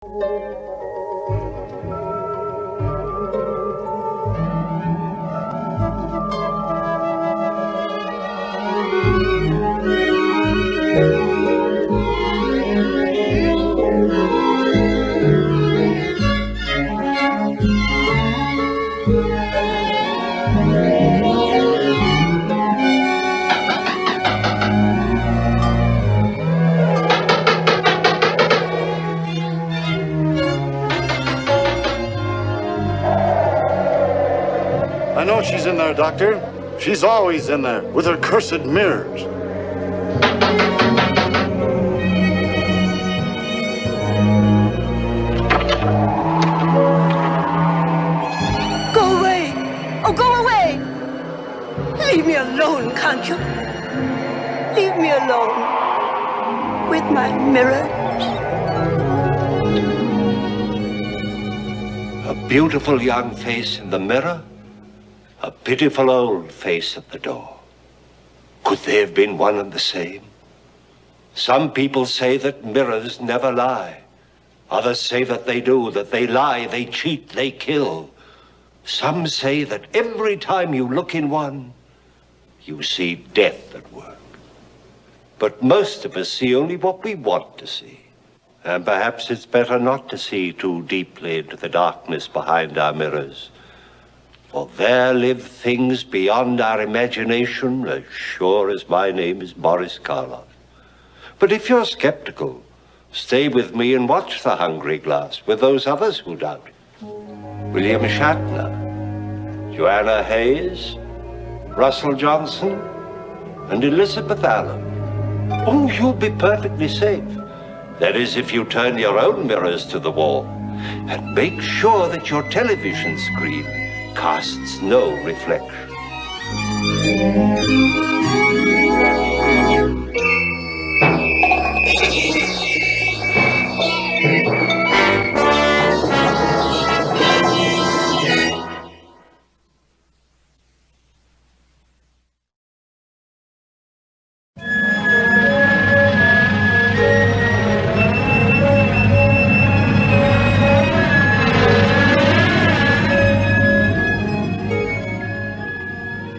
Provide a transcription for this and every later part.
I know she's in there, Doctor. She's always in there, with her cursed mirrors. Go away! Oh, go away! Leave me alone, can't you? Leave me alone with my mirrors. A beautiful young face in the mirror. A pitiful old face at the door. Could they have been one and the same? Some people say that mirrors never lie. Others say that they do, that they lie, they cheat, they kill. Some say that every time you look in one, you see death at work. But most of us see only what we want to see. And perhaps it's better not to see too deeply into the darkness behind our mirrors. For there live things beyond our imagination, as sure as my name is Boris Karloff. But if you're skeptical, stay with me and watch The Hungry Glass with those others who doubt. William Shatner, Joanna Hayes, Russell Johnson, and Elizabeth Allen. Oh, you'll be perfectly safe. That is, if you turn your own mirrors to the wall and make sure that your television screen casts no reflection.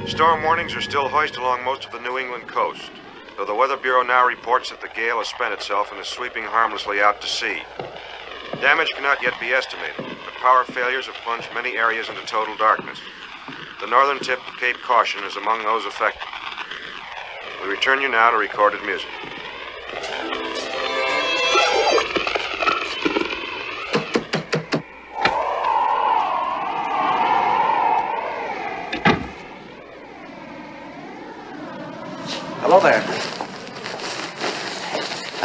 Storm warnings are still hoisted along most of the New England coast, though the Weather Bureau now reports that the gale has spent itself and is sweeping harmlessly out to sea. Damage cannot yet be estimated, but power failures have plunged many areas into total darkness. The northern tip of Cape Caution is among those affected. We return you now to recorded music. Hello there.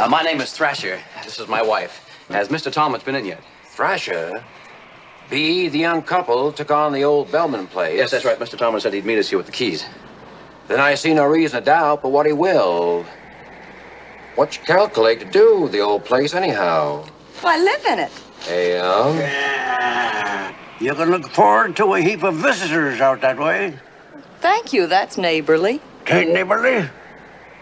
My name is Thrasher. This is my wife. Has Mr. Talmadge been in yet? Thrasher? B.E., the young couple, took on the old Bellman place. Yes, that's right. Mr. Talmadge said he'd meet us here with the keys. Then I see no reason to doubt but what he will. What you calculate to do with the old place, anyhow? I live in it. Yeah. You can look forward to a heap of visitors out that way. Thank you, that's neighborly. Tain't neighborly.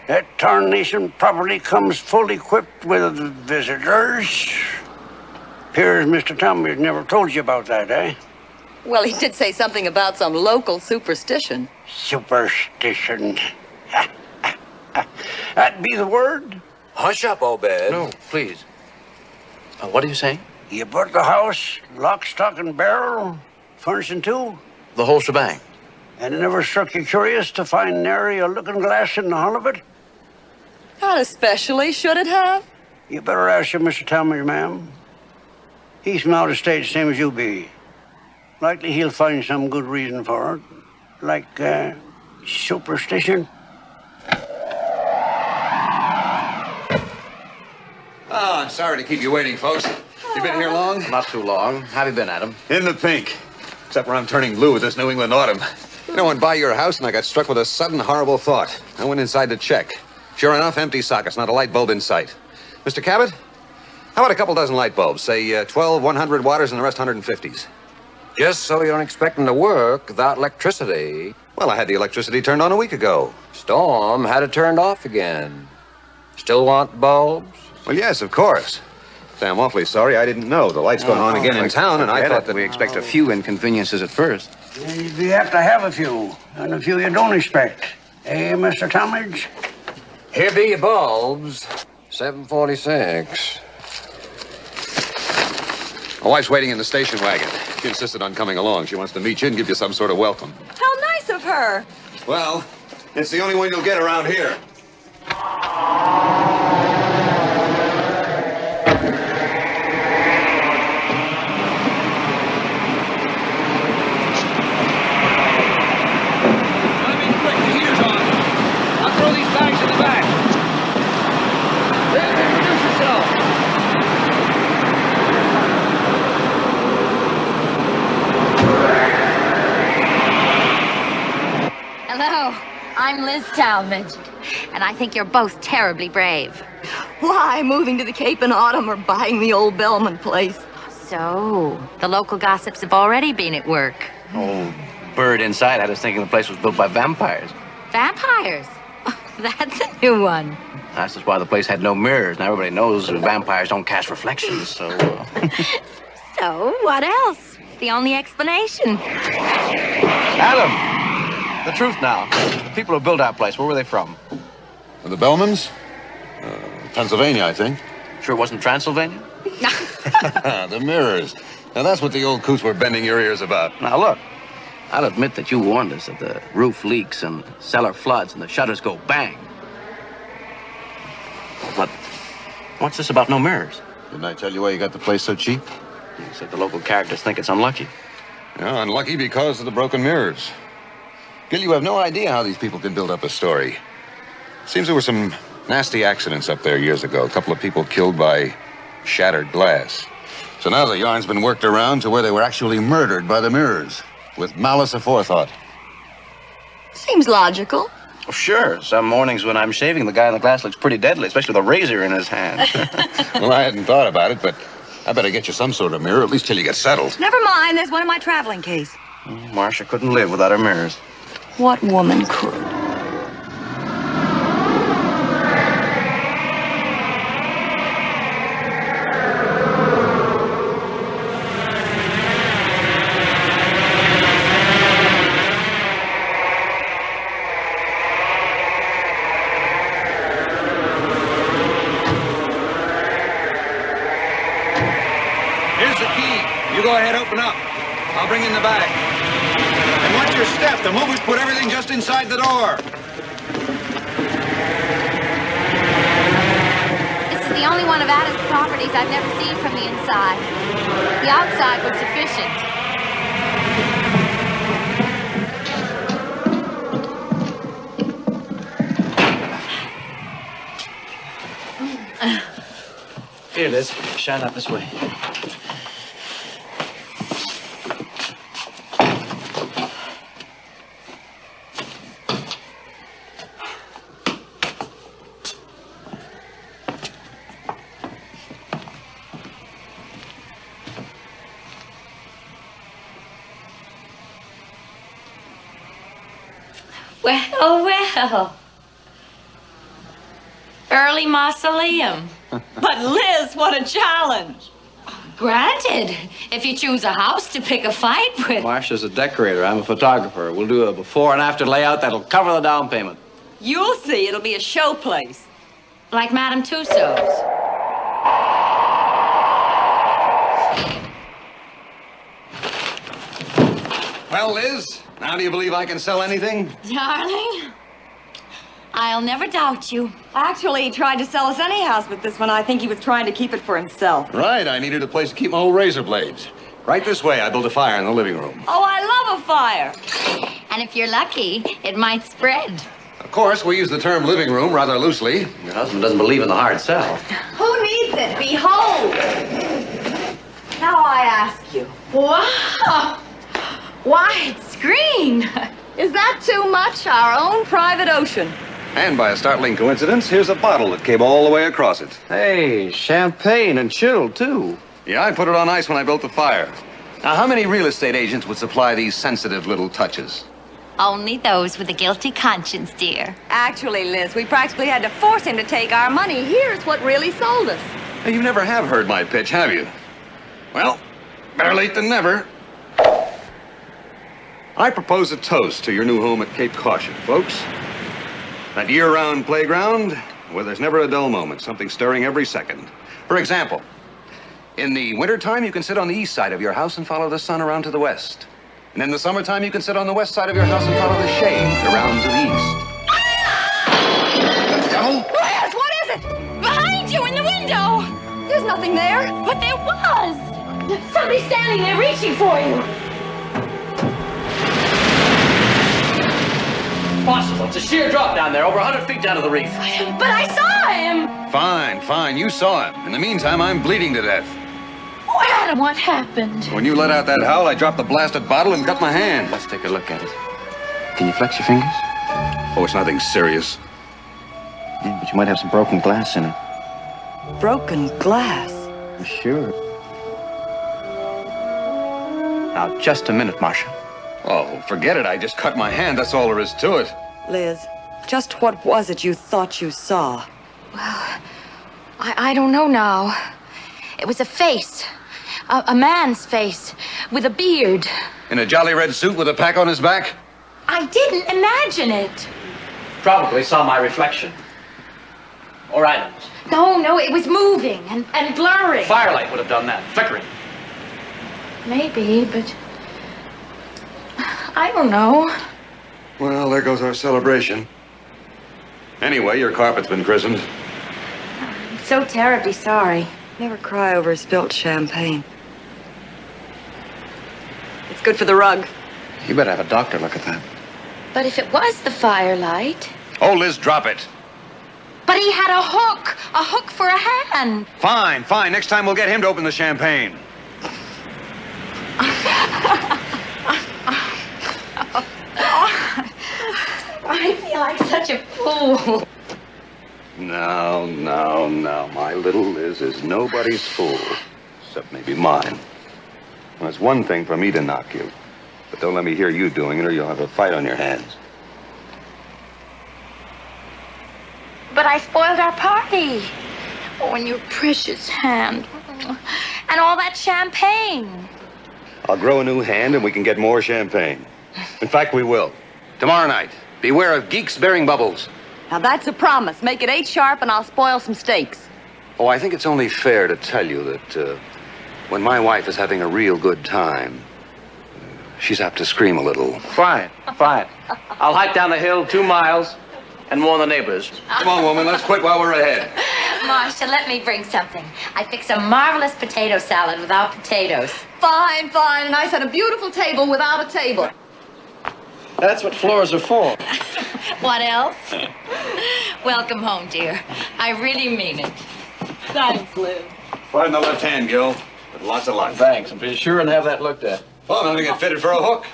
That tarnation property comes full equipped with visitors. Appears Mr. Talmadge never told you about that, eh? Well, he did say something about some local superstition. Superstition. That'd be the word. Hush up, Obed. No, please. What are you saying? You bought the house, lock, stock, and barrel, furnishing too? The whole shebang. And it never struck you curious to find nary a looking-glass in the hull of it? Not especially, should it have? You better ask your Mr. Talmadge, ma'am. He's from out of state, same as you be. Likely he'll find some good reason for it. Like, superstition. Oh, I'm sorry to keep you waiting, folks. You been here long? Not too long. How have you been, Adam? In the pink. Except where I'm turning blue with this New England autumn. You know, I went by your house and I got struck with a sudden horrible thought. I went inside to check. Sure enough, empty sockets, not a light bulb in sight. Mr. Cabot, how about a couple dozen light bulbs? Say 12 100 watters and the rest 150s. Just so you don't expect them to work without electricity. Well, I had the electricity turned on a week ago. Storm had it turned off again. Still want bulbs? Well, yes, of course. Sam, awfully sorry. I didn't know. The light's going on again in town, and I thought that... We expect a few inconveniences at first. You have to have a few, and a few you don't expect. Eh, Mr. Talmadge? Here be your bulbs. 746. My wife's waiting in the station wagon. She insisted on coming along. She wants to meet you and give you some sort of welcome. How nice of her. Well, it's the only one you'll get around here. Hello, I'm Liz Talmadge, and I think you're both terribly brave. Why, moving to the Cape in autumn or buying the old Bellman place? So, the local gossips have already been at work. Old bird inside had us thinking the place was built by vampires. Vampires? That's a new one. That's just why the place had no mirrors. Now everybody knows that vampires don't cast reflections, so... So, what else? The only explanation. Adam! The truth now. The people who built our place, where were they from? The Bellmans? Pennsylvania, I think. Sure it wasn't Transylvania? The mirrors. Now, that's what the old coots were bending your ears about. Now, look. I'll admit that you warned us that the roof leaks and cellar floods and the shutters go bang. But what's this about no mirrors? Didn't I tell you why you got the place so cheap? You said the local characters think it's unlucky. Yeah, unlucky because of the broken mirrors. Gil, you have no idea how these people can build up a story. Seems there were some nasty accidents up there years ago. A couple of people killed by shattered glass. So now the yarn's been worked around to where they were actually murdered by the mirrors, with malice aforethought. Seems logical. Oh, sure. Some mornings when I'm shaving, the guy in the glass looks pretty deadly, especially with a razor in his hand. Well, I hadn't thought about it, but I better get you some sort of mirror, at least till you get settled. Never mind, there's one in my traveling case. Marcia couldn't live without her mirrors. What woman could? Here's the key. You go ahead, open up. I'll bring in the bag. And watch your step. The movers put everything just inside the door. This is the only one of Adam's properties I've never seen from the inside. The outside was sufficient. Here, Liz. Shine up this way. Well. Early mausoleum. But Liz, what a challenge. Granted, if you choose a house to pick a fight with. Marcia's a decorator. I'm a photographer. We'll do a before and after layout that'll cover the down payment. You'll see, it'll be a showplace. Like Madame Tussauds. Well, Liz, now do you believe I can sell anything? Darling, I'll never doubt you. Actually, he tried to sell us any house but this one. I think he was trying to keep it for himself. Right, I needed a place to keep my old razor blades. Right this way, I built a fire in the living room. Oh, I love a fire. And if you're lucky, it might spread. Of course, we use the term living room rather loosely. Your husband doesn't believe in the hard sell. Who needs it? Behold. Now I ask you. Wow! Wide screen! Is that too much? Our own private ocean. And by a startling coincidence, here's a bottle that came all the way across it. Hey, champagne and chilled, too. Yeah, I put it on ice when I built the fire. Now, how many real estate agents would supply these sensitive little touches? Only those with a guilty conscience, dear. Actually, Liz, we practically had to force him to take our money. Here's what really sold us. Hey, you never have heard my pitch, have you? Well, better late than never. I propose a toast to your new home at Cape Caution, folks. That year-round playground where there's never a dull moment, something stirring every second. For example, in the wintertime, you can sit on the east side of your house and follow the sun around to the west. And in the summertime, you can sit on the west side of your house and follow the shade around to the east. Devil? Liz, what is it? Behind you in the window. There's nothing there. But there was. Somebody's standing there reaching for you. Impossible. It's a sheer drop down there, over 100 feet down to the reef. But I saw him. Fine. You saw him. In the meantime, I'm bleeding to death. Oh, Adam, what happened? When you let out that howl, I dropped the blasted bottle and cut my hand. Let's take a look at it. Can you flex your fingers? Oh, it's nothing serious. Yeah, but you might have some broken glass in it. Broken glass? Sure. Now, just a minute, Marcia. Oh, forget it. I just cut my hand. That's all there is to it. Liz, just what was it you thought you saw? Well, I don't know now. It was a face. A man's face with a beard. In a jolly red suit with a pack on his back? I didn't imagine it. Probably saw my reflection. Or items. No, it was moving and blurring. Firelight would have done that. Flickering. Maybe, but I don't know. Well, there goes our celebration. Anyway, your carpet's been christened. I'm so terribly sorry. Never cry over spilt champagne. It's good for the rug. You better have a doctor look at that. But if it was the firelight... Oh, Liz, drop it. But he had a hook for a hand. Fine. Next time we'll get him to open the champagne. I feel like such a fool. No. My little Liz is nobody's fool, except maybe mine. Well, it's one thing for me to knock you, but don't let me hear you doing it or you'll have a fight on your hands. But I spoiled our party. Oh, and your precious hand. And all that champagne. I'll grow a new hand and we can get more champagne. In fact, we will. Tomorrow night, beware of geeks bearing bubbles. Now that's a promise. Make it 8 sharp and I'll spoil some steaks. Oh, I think it's only fair to tell you that when my wife is having a real good time, she's apt to scream a little. Fine. I'll hike down the hill 2 miles and warn the neighbors. Come on, woman, let's quit while we're ahead. Marcia, let me bring something. I fixed a marvelous potato salad without potatoes. Fine. And I set a beautiful table without a table. That's what floors are for. What else? Welcome home, dear. I really mean it. Thanks, Liz. Right in the left hand, Gil. With lots of luck. Thanks. I'll be sure and have that looked at. Well, I'm gonna get fitted for a hook.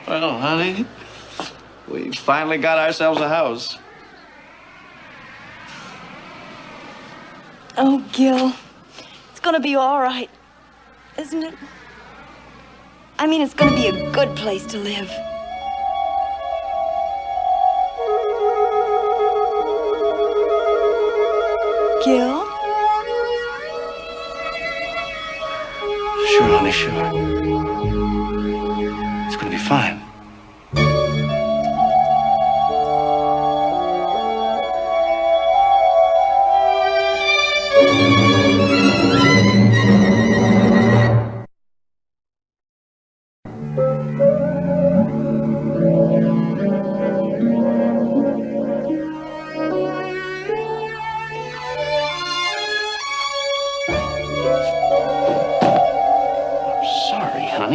Well, honey, we finally got ourselves a house. Oh, Gil, it's gonna be all right, isn't it? I mean, it's gonna be a good place to live. Gil? Sure, honey, sure. It's gonna be fine.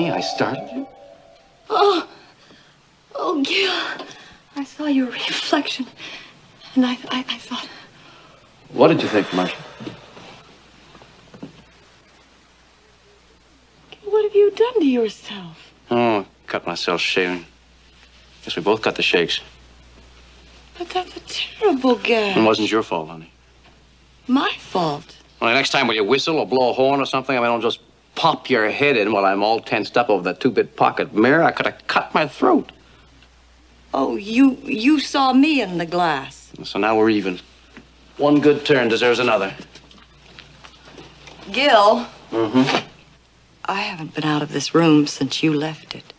I startled you? Oh, Gil. I saw your reflection, and I thought... What did you think, Marcia? What have you done to yourself? Oh, cut myself shaving. Guess we both got the shakes. But that's a terrible gag. It wasn't your fault, honey. My fault? Well, next time will you whistle or blow a horn or something? I mean, don't just pop your head in while I'm all tensed up over that 2-bit pocket mirror, I could have cut my throat. Oh, you saw me in the glass. So now we're even. One good turn deserves another. Gil. Mm-hmm. I haven't been out of this room since you left it.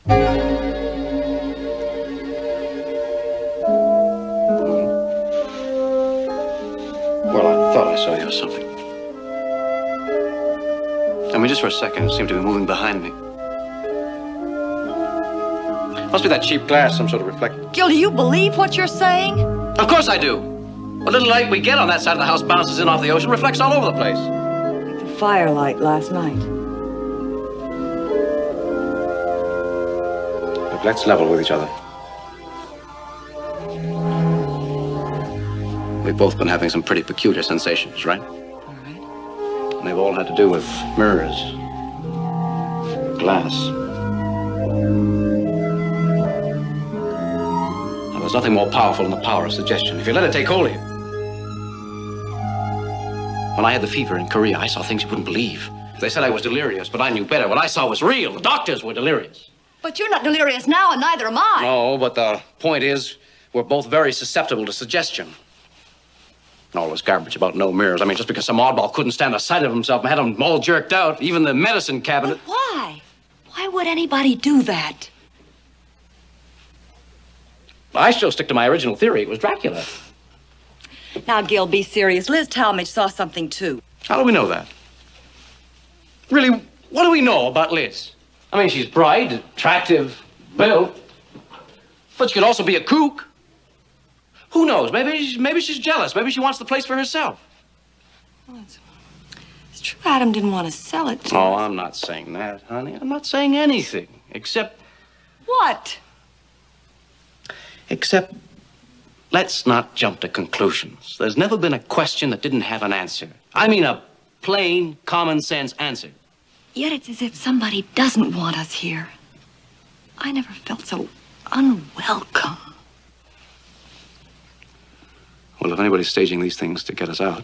Well, I thought I saw you or something. I mean, just for a second, it seemed to be moving behind me. Must be that cheap glass, some sort of reflector. Gil, do you believe what you're saying? Of course I do. The little light we get on that side of the house bounces in off the ocean, reflects all over the place. Like the firelight last night. Look, let's level with each other. We've both been having some pretty peculiar sensations, right? All right. And they've all had to do with mirrors, glass. Now, there's nothing more powerful than the power of suggestion. If you let it take hold of you. When I had the fever in Korea, I saw things you wouldn't believe. They said I was delirious, but I knew better. What I saw was real. The doctors were delirious. But you're not delirious now, and neither am I. No, but the point is, we're both very susceptible to suggestion. All this garbage about no mirrors. I mean, just because some oddball couldn't stand the sight of himself and had him all jerked out, even the medicine cabinet. But why? Why would anybody do that? I still stick to my original theory. It was Dracula. Now, Gil, be serious. Liz Talmadge saw something, too. How do we know that? Really, what do we know about Liz? I mean, she's bright, attractive, built. But she could also be a kook. Who knows? Maybe she's jealous. Maybe she wants the place for herself. Well, it's true Adam didn't want to sell it to Oh, her. I'm not saying that, honey. I'm not saying anything. Except, What? let's not jump to conclusions. There's never been a question that didn't have an answer. I mean a plain, common sense answer. Yet it's as if somebody doesn't want us here. I never felt so unwelcome. Well, if anybody's staging these things to get us out.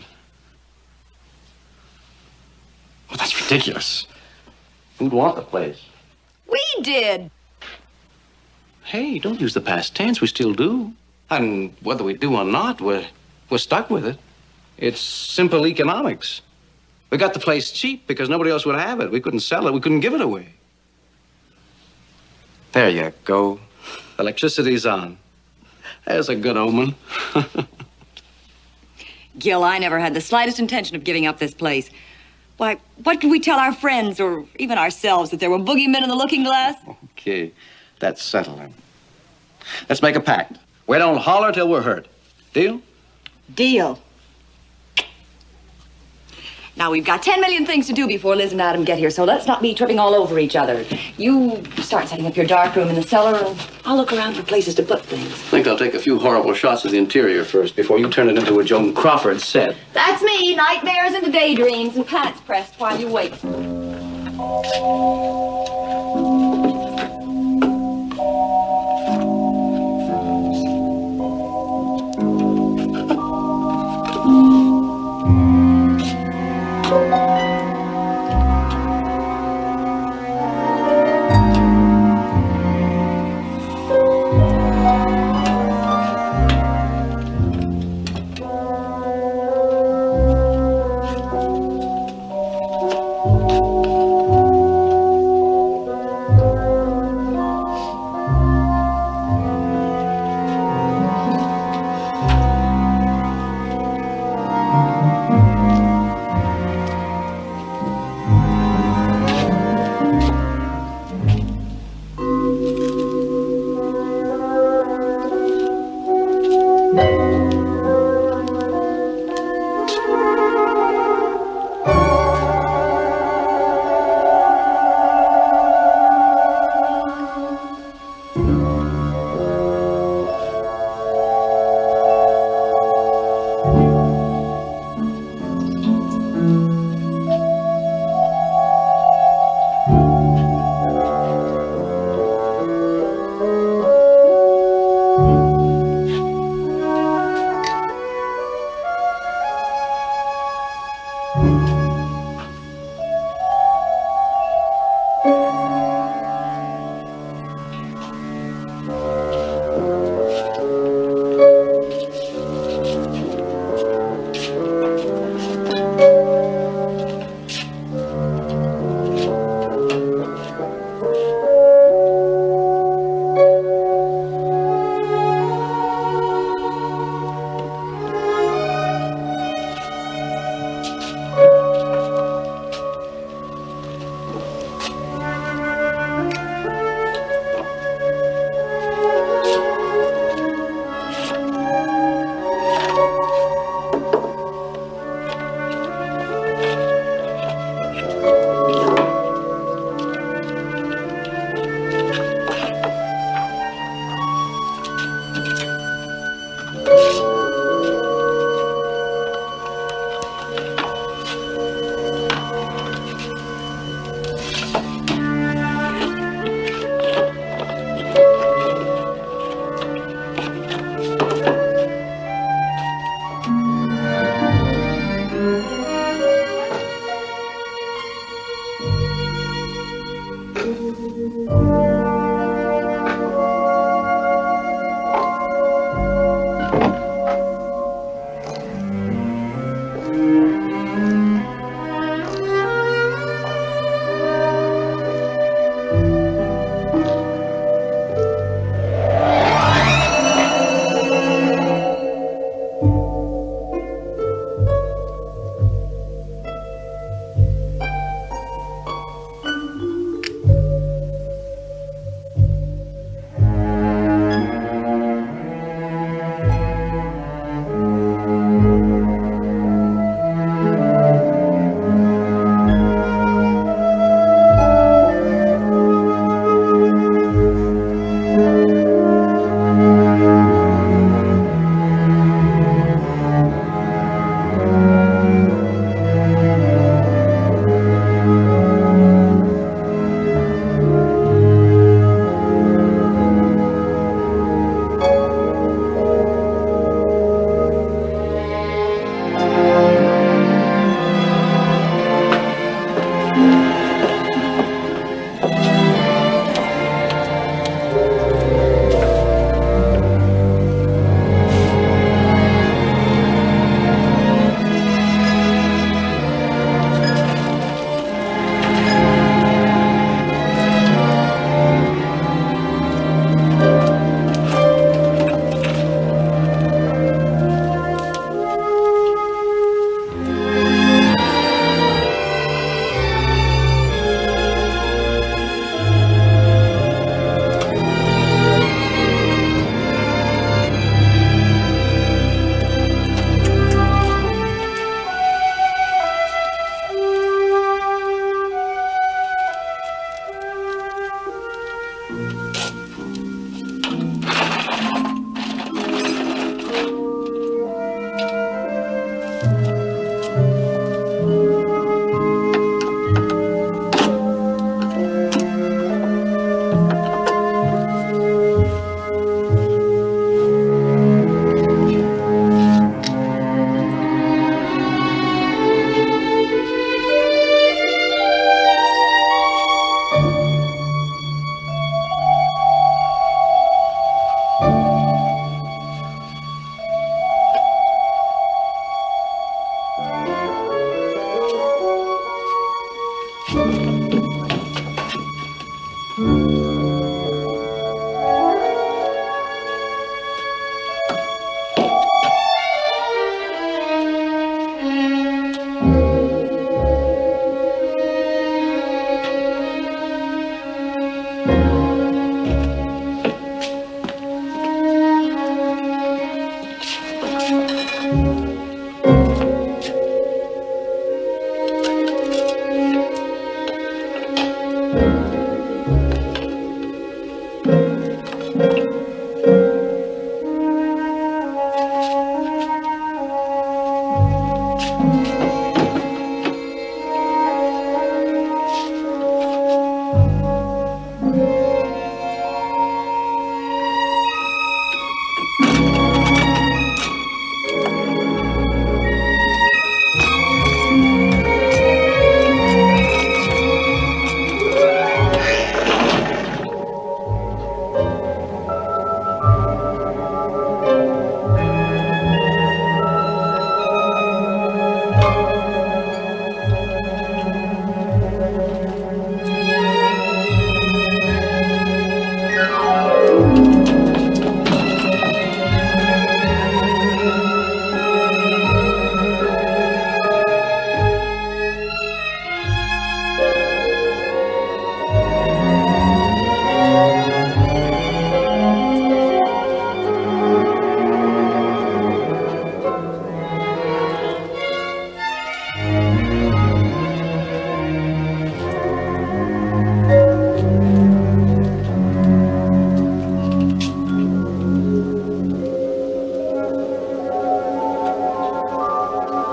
Well, that's ridiculous. Who'd want the place? We did. Hey, don't use the past tense. We still do. And whether we do or not, we're stuck with it. It's simple economics. We got the place cheap because nobody else would have it. We couldn't sell it. We couldn't give it away. There you go. Electricity's on. There's a good omen. Gil, I never had the slightest intention of giving up this place. Why, what could we tell our friends or even ourselves that there were boogeymen in the looking glass? Okay, that's settling. Let's make a pact. We don't holler till we're hurt. Deal? Deal. Now, we've got 10 million things to do before Liz and Adam get here, so let's not be tripping all over each other. You start setting up your dark room in the cellar, and I'll look around for places to put things. I think I'll take a few horrible shots of the interior first before you turn it into a Joan Crawford set. That's me. Nightmares into daydreams and pants pressed while you wait.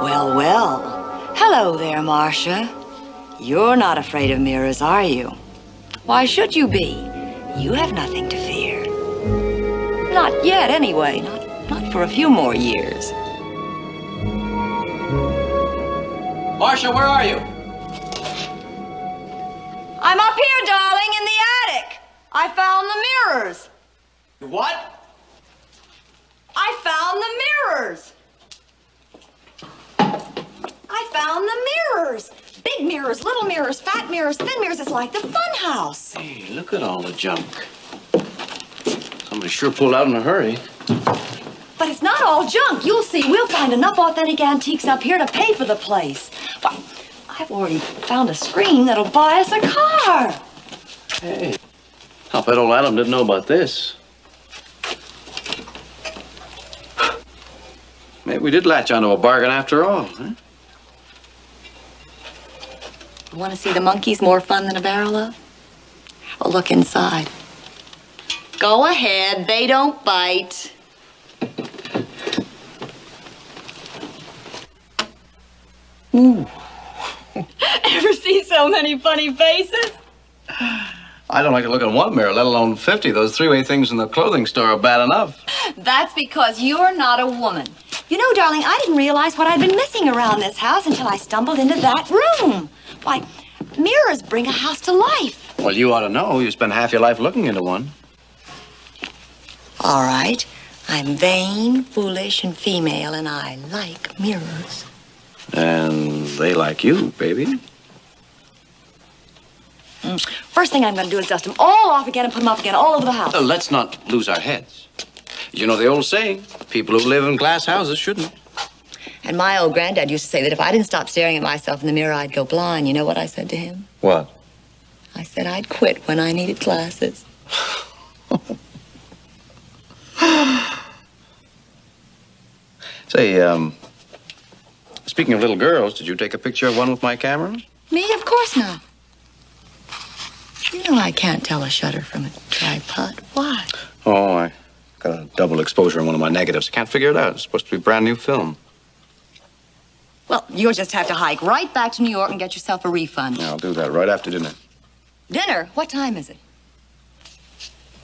Well, well. Hello there, Marcia. You're not afraid of mirrors, are you? Why should you be? You have nothing to fear. Not yet, anyway. Not for a few more years. Marcia, where are you? I'm up here, darling, in the attic. I found the mirrors. What? I found the mirrors. I found the mirrors. Big mirrors, little mirrors, fat mirrors, thin mirrors. It's like the fun house. Hey, look at all the junk. Somebody sure pulled out in a hurry. But it's not all junk. You'll see. We'll find enough authentic antiques up here to pay for the place. Why, I've already found a screen that'll buy us a car. Hey, I'll bet old Adam didn't know about this. Maybe we did latch onto a bargain after all, huh? You want to see the monkeys more fun than a barrel of? Have a look inside. Go ahead. They don't bite. Ooh. Ever see so many funny faces? I don't like to look in one mirror, let alone 50. Those three-way things in the clothing store are bad enough. That's because you're not a woman. You know, darling, I didn't realize what I'd been missing around this house until I stumbled into that room. Why, mirrors bring a house to life. Well, you ought to know. You spend half your life looking into one. All right. I'm vain, foolish, and female, and I like mirrors. And they like you, baby. First thing I'm going to do is dust them all off again and put them up again all over the house. Let's not lose our heads. You know the old saying, people who live in glass houses shouldn't. And my old granddad used to say that if I didn't stop staring at myself in the mirror, I'd go blind. You know what I said to him? What? I said I'd quit when I needed glasses. Say, speaking of little girls, did you take a picture of one with my camera? Me? Of course not. You know I can't tell a shutter from a tripod. Why? Oh, I got a double exposure on one of my negatives. I can't figure it out. It's supposed to be brand new film. Well, you'll just have to hike right back to New York and get yourself a refund. Yeah, I'll do that right after dinner. Dinner? What time is it?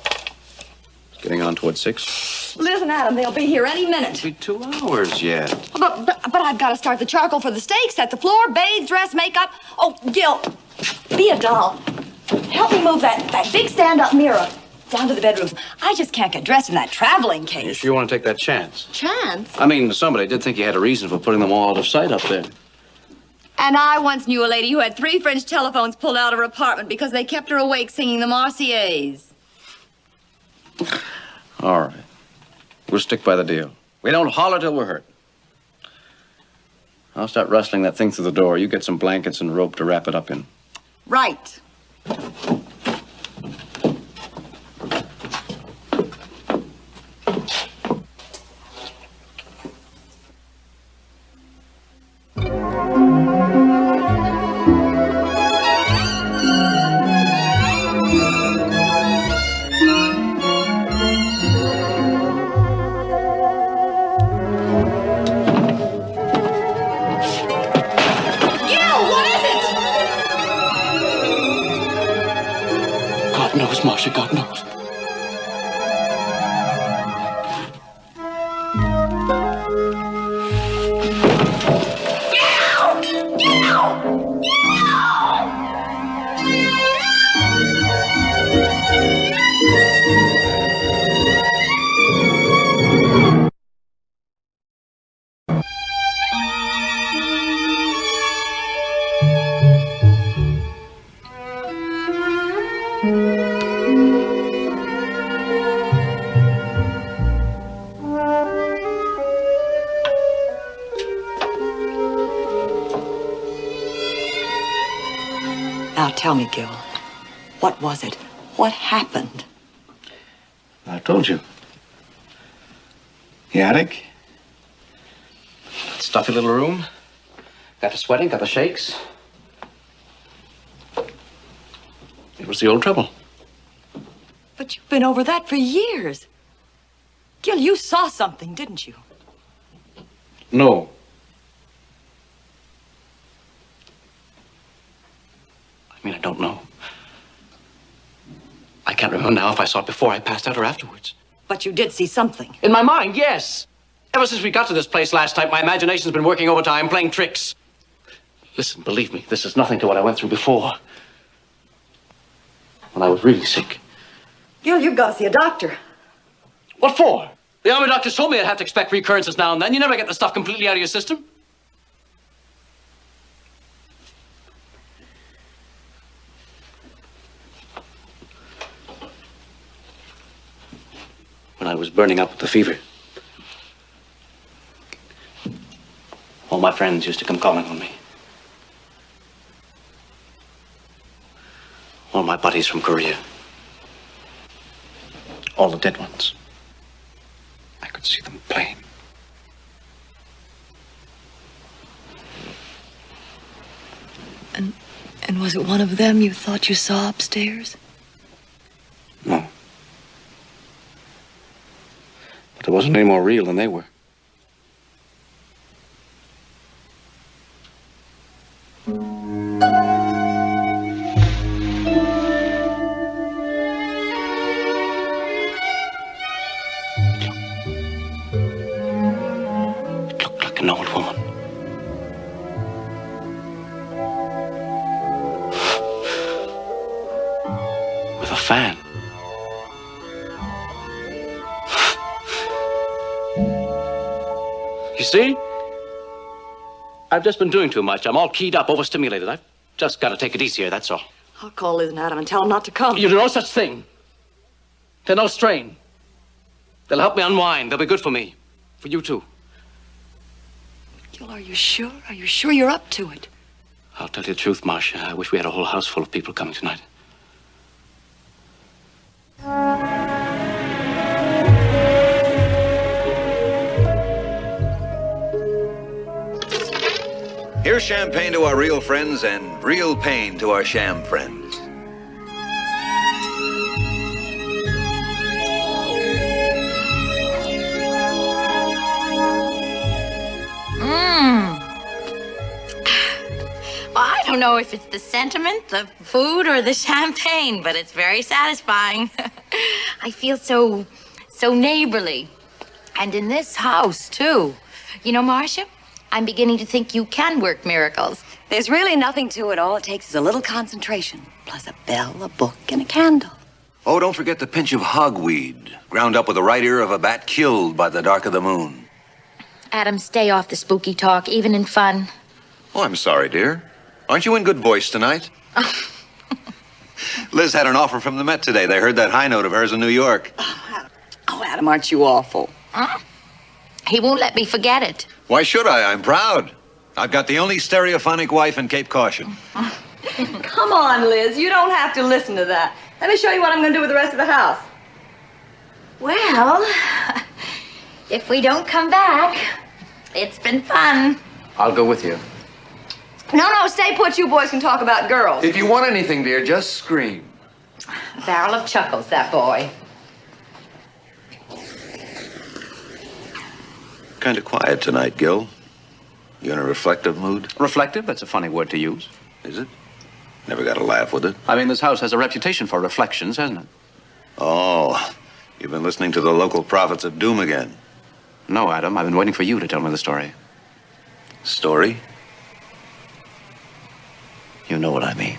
It's getting on towards 6. Liz and Adam, they'll be here any minute. It'll be 2 hours yet. But I've got to start the charcoal for the steak, set the floor, bathe, dress, makeup. Oh, Gil, be a doll. Help me move that big stand-up mirror down to the bedroom. I just can't get dressed in that traveling case. You sure you want to take that chance? Chance? I mean, somebody did think you had a reason for putting them all out of sight up there. And I once knew a lady who had 3 French telephones pulled out of her apartment because they kept her awake singing the Marseillaise. All right. We'll stick by the deal. We don't holler till we're hurt. I'll start rustling that thing through the door. You get some blankets and rope to wrap it up in. Right. Marcia, God knows. Now tell me, Gil, what was it? What happened? I told you. The attic. Stuffy little room. Got the sweating, got the shakes. It was the old trouble. But you've been over that for years. Gil, you saw something, didn't you? No. I don't know. I can't remember now if I saw it before I passed out or afterwards. But you did see something. In my mind, yes. Ever since we got to this place last night, my imagination's been working overtime, playing tricks. Listen, believe me, this is nothing to what I went through before. When I was really sick. Gil, you've got to see a doctor. What for? The army doctors told me I'd have to expect recurrences now and then. You never get the stuff completely out of your system. When I was burning up with the fever, all my friends used to come calling on me. All my buddies from Korea. All the dead ones. I could see them plain. And was it one of them you thought you saw upstairs? No. But it wasn't any more real than they were. It looked like an old woman. With a fan. You see? I've just been doing too much. I'm all keyed up, overstimulated. I've just got to take it easier, that's all. I'll call Liz and Adam and tell them not to come. You do no such thing. They're no strain. They'll help me unwind. They'll be good for me. For you, too. Gil, are you sure? Are you sure you're up to it? I'll tell you the truth, Marcia. I wish we had a whole house full of people coming tonight. Here's champagne to our real friends and real pain to our sham friends. Well, I don't know if it's the sentiment, the food, or the champagne, but it's very satisfying. I feel so neighborly. And in this house, too. You know, Marcia, I'm beginning to think you can work miracles. There's really nothing to it. All it takes is a little concentration, plus a bell, a book, and a candle. Oh, don't forget the pinch of hogweed, ground up with the right ear of a bat killed by the dark of the moon. Adam, stay off the spooky talk, even in fun. Oh, I'm sorry, dear. Aren't you in good voice tonight? Liz had an offer from the Met today. They heard that high note of hers in New York. Oh, Adam, aren't you awful? Huh? He won't let me forget it. Why should I? I'm proud. I've got the only stereophonic wife in Cape Caution. Come on, Liz. You don't have to listen to that. Let me show you what I'm going to do with the rest of the house. Well, if we don't come back, it's been fun. I'll go with you. No, stay put. You boys can talk about girls. If you want anything, dear, just scream. Barrel of chuckles, that boy. Kind of quiet tonight, Gil. You in a reflective mood? Reflective? That's a funny word to use. Is it? Never got a laugh with it. I mean, this house has a reputation for reflections, hasn't it? Oh, you've been listening to the local prophets of doom again. No, Adam. I've been waiting for you to tell me the story. Story? You know what I mean.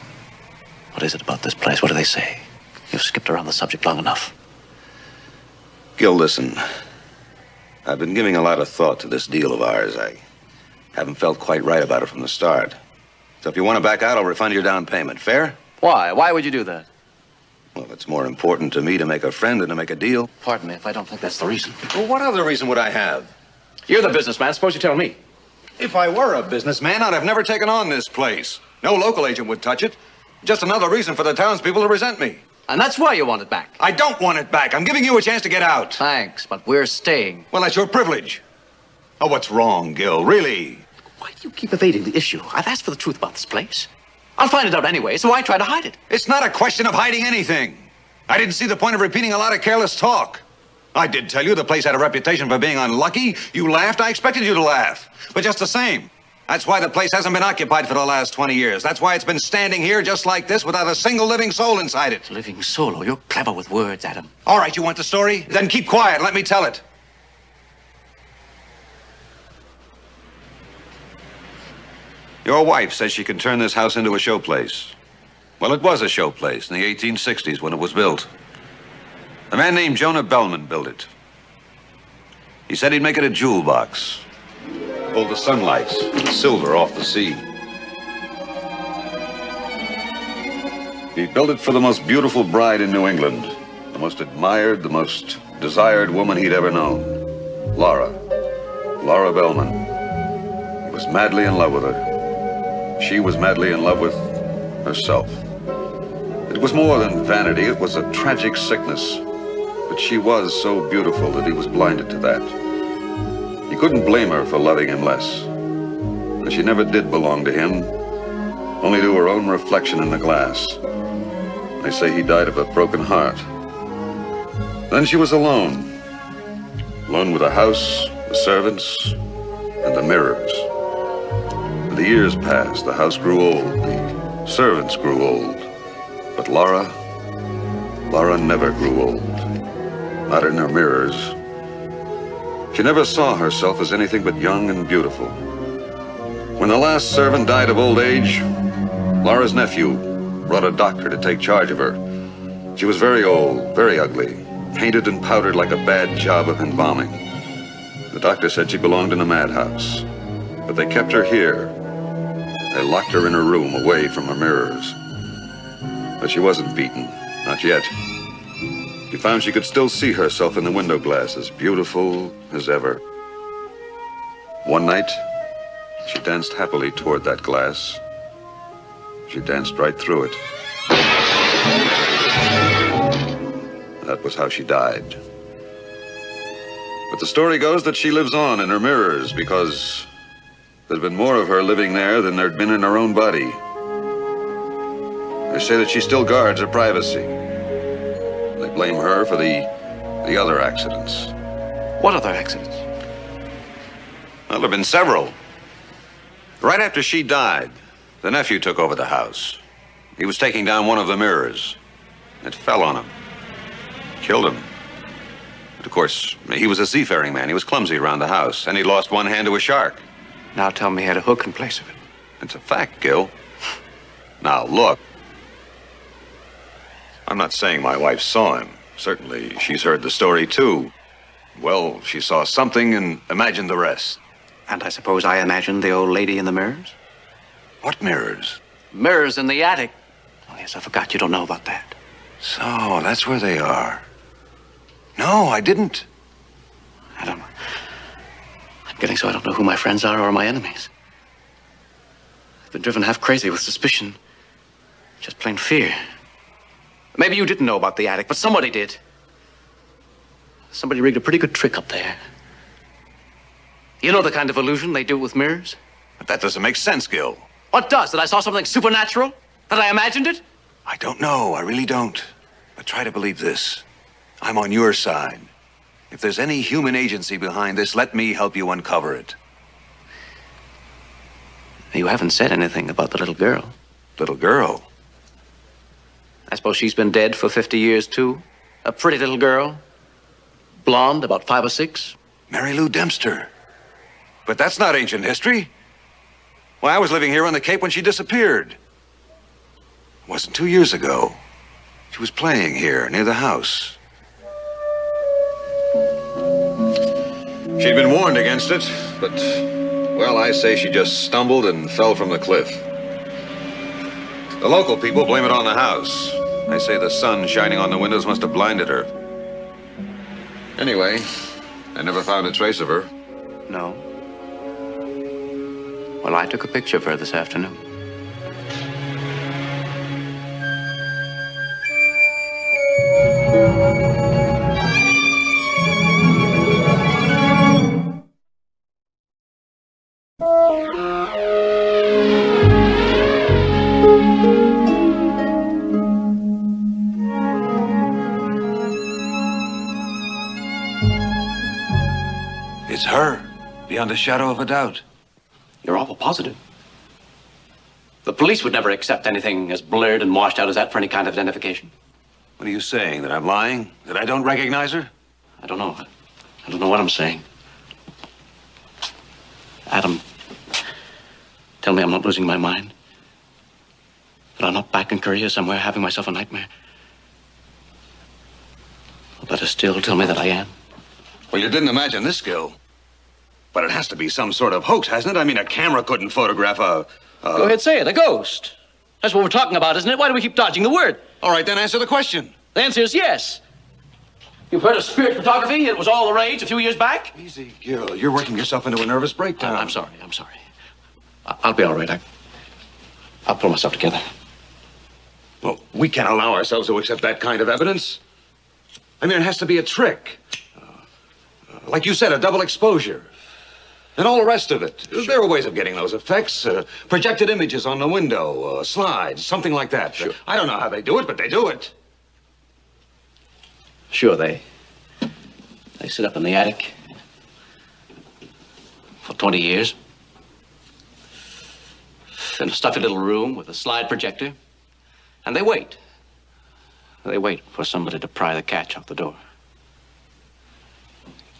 What is it about this place? What do they say? You've skipped around the subject long enough. Gil, listen. I've been giving a lot of thought to this deal of ours. I haven't felt quite right about it from the start. So if you want to back out, I'll refund your down payment. Fair? Why? Why would you do that? Well, it's more important to me to make a friend than to make a deal. Pardon me if I don't think that's the reason. Well, what other reason would I have? You're the businessman. Suppose you tell me. If I were a businessman, I'd have never taken on this place. No local agent would touch it. Just another reason for the townspeople to resent me. And that's why you want it back. I don't want it back. I'm giving you a chance to get out. Thanks, but we're staying. Well, that's your privilege. Oh, what's wrong, Gil? Really? Why do you keep evading the issue? I've asked for the truth about this place. I'll find it out anyway, so why try to hide it? It's not a question of hiding anything. I didn't see the point of repeating a lot of careless talk. I did tell you the place had a reputation for being unlucky. You laughed. I expected you to laugh. But just the same. That's why the place hasn't been occupied for the last 20 years. That's why it's been standing here just like this without a single living soul inside it. Living soul? Oh, you're clever with words, Adam. All right, you want the story? Then keep quiet and let me tell it. Your wife says she can turn this house into a showplace. Well, it was a showplace in the 1860s when it was built. A man named Jonah Bellman built it. He said he'd make it a jewel box. Pull the sunlights, silver off the sea. He built it for the most beautiful bride in New England, the most admired, the most desired woman he'd ever known. Laura Bellman. He was madly in love with her. She was madly in love with herself. It was more than vanity, it was a tragic sickness. But she was so beautiful that he was blinded to that. He couldn't blame her for loving him less. And she never did belong to him, only to her own reflection in the glass. They say he died of a broken heart. Then she was alone. Alone with the house, the servants, and the mirrors. And the years passed, the house grew old, the servants grew old. But Laura never grew old. Not in her mirrors. She never saw herself as anything but young and beautiful. When the last servant died of old age, Laura's nephew brought a doctor to take charge of her. She was very old, very ugly, painted and powdered like a bad job of embalming. The doctor said she belonged in a madhouse, but they kept her here. They locked her in her room away from her mirrors. But she wasn't beaten, not yet. She found she could still see herself in the window glass, as beautiful as ever. One night, she danced happily toward that glass. She danced right through it. That was how she died. But the story goes that she lives on in her mirrors because there's been more of her living there than there'd been in her own body. They say that she still guards her privacy. They blame her for the other accidents. What other accidents? Well, there have been several. Right after she died, the nephew took over the house. He was taking down one of the mirrors. It fell on him. Killed him. But of course, he was a seafaring man. He was clumsy around the house, and he lost one hand to a shark. Now tell me he had a hook in place of it. It's a fact, Gil. Now, look. I'm not saying my wife saw him. Certainly, she's heard the story, too. Well, she saw something and imagined the rest. And I suppose I imagined the old lady in the mirrors? What mirrors? Mirrors in the attic. Oh, yes, I forgot you don't know about that. So, that's where they are. No, I didn't. Adam, I'm getting so I don't know who my friends are or my enemies. I've been driven half crazy with suspicion. Just plain fear. Maybe you didn't know about the attic, but somebody did. Somebody rigged a pretty good trick up there. You know the kind of illusion they do with mirrors? But that doesn't make sense, Gil. What does? That I saw something supernatural? That I imagined it? I don't know. I really don't. But try to believe this. I'm on your side. If there's any human agency behind this, let me help you uncover it. You haven't said anything about the little girl. Little girl? I suppose she's been dead for 50 years, too? A pretty little girl. Blonde, about 5 or 6. Mary Lou Dempster. But that's not ancient history. Why, I was living here on the Cape when she disappeared. It wasn't 2 years ago. She was playing here, near the house. She'd been warned against it, but, well, I say she just stumbled and fell from the cliff. The local people blame it on the house. They say the sun shining on the windows must have blinded her. Anyway, I never found a trace of her. No. Well, I took a picture of her this afternoon. It's her, beyond a shadow of a doubt. You're awful positive. The police would never accept anything as blurred and washed out as that for any kind of identification. What are you saying? That I'm lying? That I don't recognize her? I don't know. I don't know what I'm saying. Adam, tell me I'm not losing my mind. That I'm not back in Korea somewhere having myself a nightmare. But still tell me that I am. Well, you didn't imagine this skill. But it has to be some sort of hoax, hasn't it? I mean, a camera couldn't photograph a... Go ahead, say it. A ghost. That's what we're talking about, isn't it? Why do we keep dodging the word? All right, then answer the question. The answer is yes. You've heard of spirit photography? It was all the rage a few years back. Easy, Gil. You're working yourself into a nervous breakdown. I'm sorry. I'll be all right. I'll pull myself together. Well, we can't allow ourselves to accept that kind of evidence. I mean, it has to be a trick. Like you said, a double exposure. And all the rest of it. Sure. There are ways of getting those effects. Projected images on the window, slides, something like that. Sure. I don't know how they do it, but they do it. Sure, they sit up in the attic for 20 years. In a stuffy little room with a slide projector. And they wait. They wait for somebody to pry the catch off the door.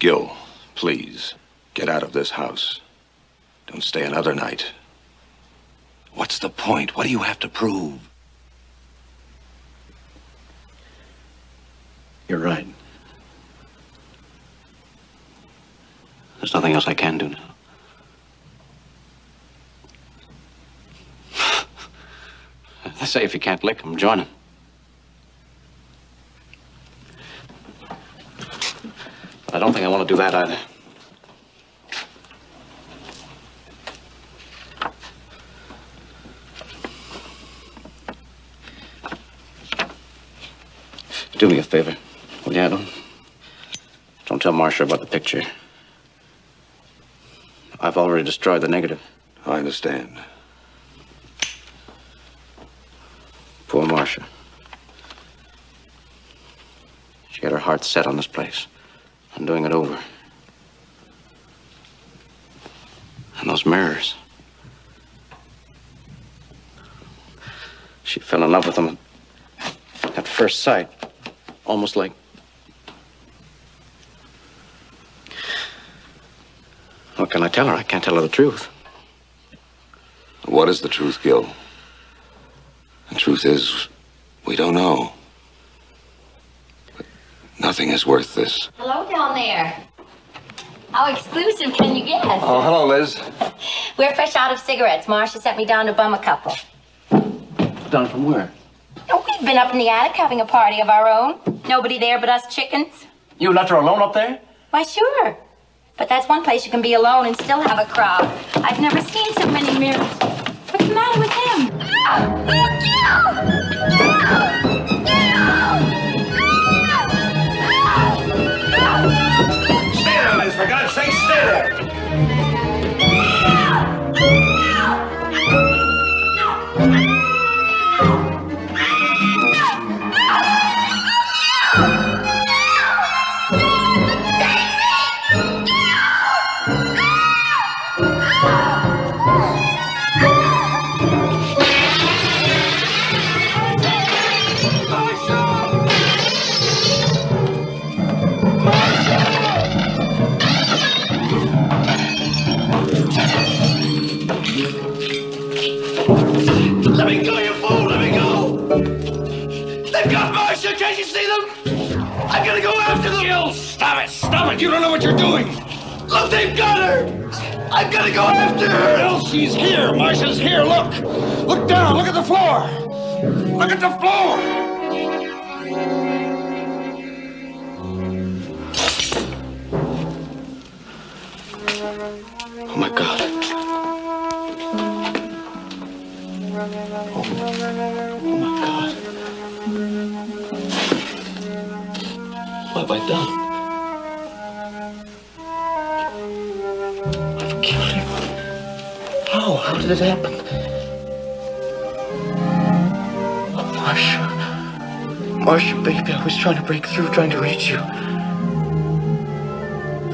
Gil, please, get out of this house. Don't stay another night. What's the point? What do you have to prove? You're right. There's nothing else I can do now. They say if you can't lick 'em, join 'em. But I don't think I want to do that either. Do me a favor, will you, Adam? Don't tell Marcia about the picture. I've already destroyed the negative. I understand. Poor Marcia. She had her heart set on this place. On doing it over. And those mirrors. She fell in love with them at first sight. Almost like... What can I tell her? I can't tell her the truth. What is the truth, Gil? The truth is, we don't know. But nothing is worth this. Hello down there. How exclusive can you get? Oh, hello, Liz. We're fresh out of cigarettes. Marcia sent me down to bum a couple. Down from where? Oh, we've been up in the attic having a party of our own. Nobody there but us chickens. You left her alone up there? Why, sure. But that's one place you can be alone and still have a crowd. I've never seen so many mirrors. What's the matter with him? Stay there, Liz, for God's sake, stay there! stop it! You don't know what you're doing! Look, they've got her! I'm gonna go after her! Well, she's here. Marcia's here. Look! Look down. Look at the floor! Look at the floor! Oh, my God. Oh, my God. What have I done? I've killed him. How? How did it happen? Oh, Marcia. Marcia, baby, I was trying to break through, trying to reach you.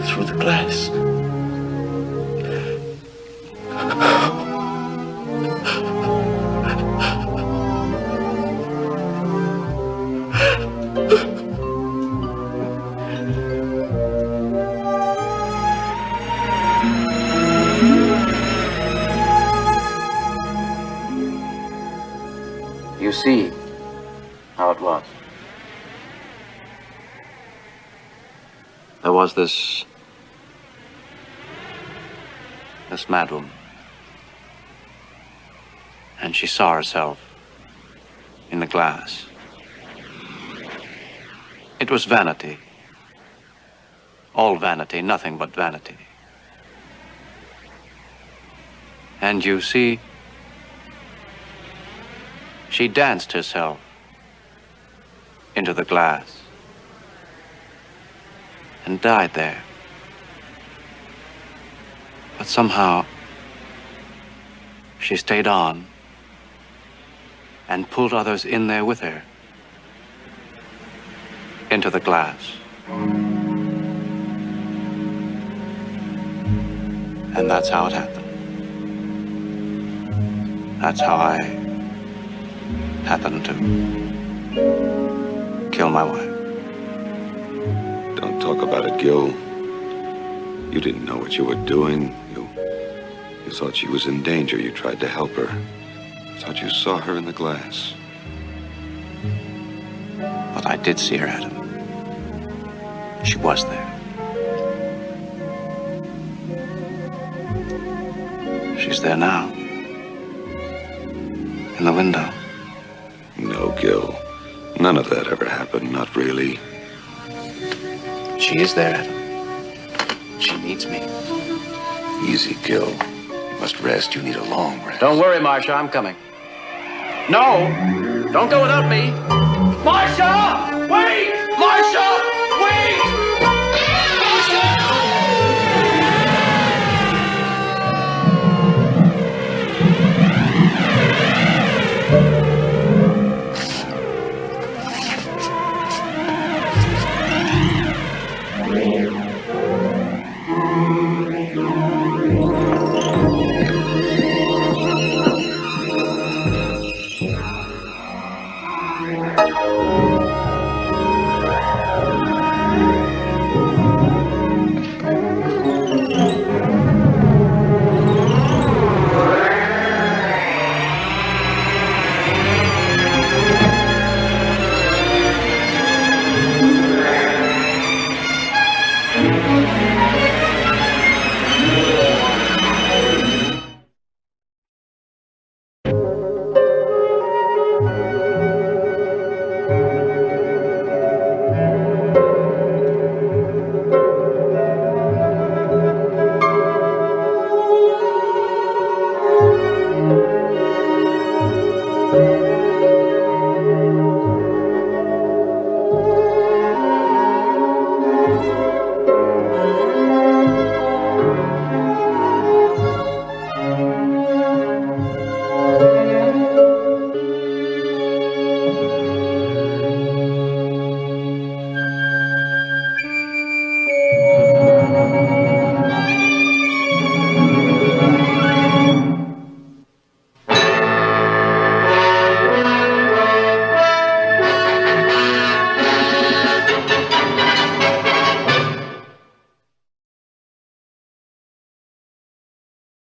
Through the glass. You see how it was. There was this madwoman, and she saw herself in the glass. It was vanity. All vanity, nothing but vanity. And you see, she danced herself into the glass and died there. But somehow, she stayed on and pulled others in there with her into the glass. And that's how it happened. That's how I happened to kill my wife. Don't talk about it, Gil. You didn't know what you were doing. You thought she was in danger. You tried to help her. Thought you saw her in the glass. But I did see her, Adam. She was there. She's there now. In the window. No, Gil. None of that ever happened. Not really. She is there, Adam. She needs me. Easy, Gil. You must rest. You need a long rest. Don't worry, Marcia. I'm coming. No! Don't go without me! Marcia! Wait! Marcia!